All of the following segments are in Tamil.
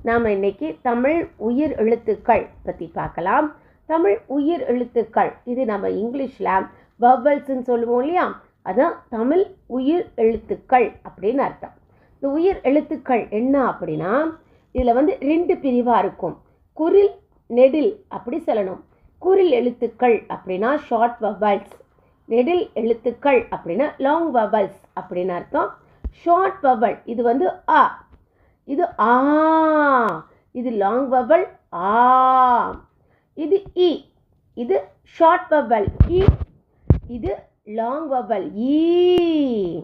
நாம் இன்னைக்கு தமிழ் உயிர் எழுத்துக்கள் பற்றி பார்க்கலாம். தமிழ் உயிர் எழுத்துக்கள் இது நம்ம இங்கிலீஷில் வவல்ஸ்ன்னு சொல்லுவோம் இல்லையா, அதுதான் தமிழ் உயிர் எழுத்துக்கள் அப்படின்னு அர்த்தம். இந்த உயிர் எழுத்துக்கள் என்ன அப்படின்னா, இதில் ரெண்டு பிரிவாக இருக்கும். குறில் நெடில் அப்படி சொல்லணும். குறில் எழுத்துக்கள் அப்படின்னா ஷார்ட் வவல்ஸ், நெடில் எழுத்துக்கள் அப்படின்னா லாங் வவல்ஸ் அப்படின்னு அர்த்தம். ஷார்ட் வவல் இது ஆ, இது ஆ, இது லாங் வவல் ஆ. இது இ, இது ஷார்ட் வவல் இ, இது லாங் வவல் ஈ.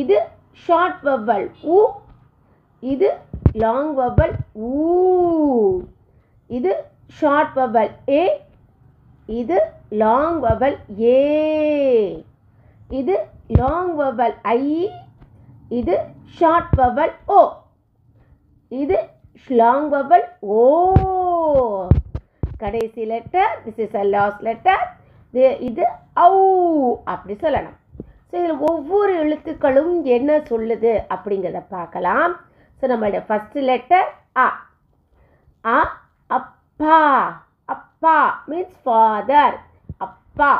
இது ஷார்ட் வவல் உ, இது லாங் வவல் ஊ. இது ஷார்ட் வவல் ஏ, இது லாங் வவல் ஏ. இது லாங் வவல் ஐ, இது ஷார்ட் வவல் ஓ. இது லாங் வவல் ஓ. கடைசி letter, this is a last letter, இது ஔ அப்படி சொல்லணும். ஸோ இதில் ஒவ்வொரு எழுத்துக்களும் என்ன சொல்லுது அப்படிங்கிறத பார்க்கலாம். ஸோ நம்மளோட ஃபஸ்ட் லெட்டர் அ. அ அப்பா, அப்பா மீன்ஸ் ஃபாதர், அப்பா.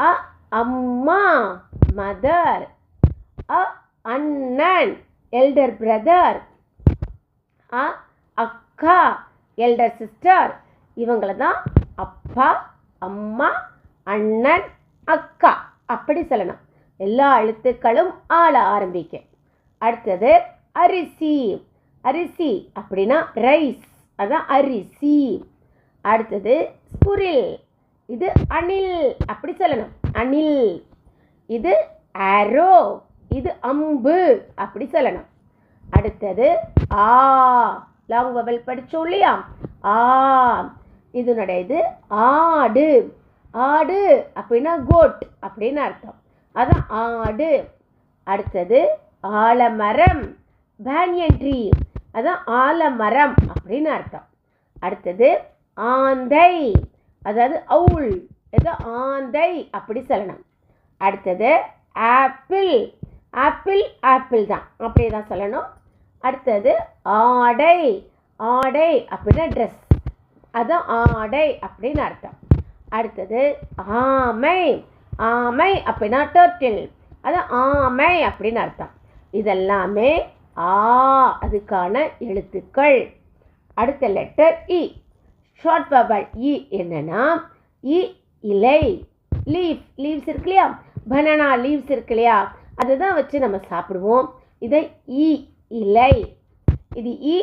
அ அம்மா மதர். அ அண்ணன் எல்டர் பிரதர். அ அக்கா எல்டர் சிஸ்டர். இவங்கள தான் அப்பா அம்மா அண்ணன் அக்கா அப்படி சொல்லணும். எல்லா எழுத்துக்களும் ஆள ஆரம்பிக்கும். அடுத்தது அரிசி. அரிசி அப்படின்னா ரைஸ், அதான் அரிசி. அடுத்தது குரில், இது அணில் அப்படி சொல்லணும், அணில். இது ஆரோ, இது அம்பு அப்படி சொல்லணும். அடுத்தது ஆ, லாங் வவல் படித்தோம் இல்லையா, ஆ. இதனுடைய இது ஆடு. ஆடு அப்படின்னா கோட் அப்படின்னு அர்த்தம், அதான் ஆடு. அடுத்தது ஆலமரம், பேனியன் ட்ரீ, அதான் ஆலமரம் அப்படின்னு அர்த்தம். அடுத்தது ஆந்தை, அதாவது அவுல், இது ஆந்தை அப்படி சொல்லணும். அடுத்தது ஆப்பிள், ஆப்பிள் ஆப்பிள் தான் அப்படியே தான் சொல்லணும். அடுத்தது ஆடை, ஆடை அப்படின்னா ட்ரெஸ், அதான் ஆடை அப்படின்னு அர்த்தம். அடுத்தது ஆமை, ஆமை அப்படின்னா டர்ட்டில், அதான் ஆமை அப்படின்னு அர்த்தம். இதெல்லாமே ஆ அதுக்கான எழுத்துக்கள். அடுத்த லெட்டர் இ, ஷார்ட் வவல் இ என்னன்னா இ இலை, லீஃப், லீவ்ஸ் இருக்கு இல்லையா, பனானா லீவ்ஸ் இருக்கு இல்லையா, அதுதான் வச்சு நம்ம சாப்பிடுவோம். இதை இ இலை. இது இ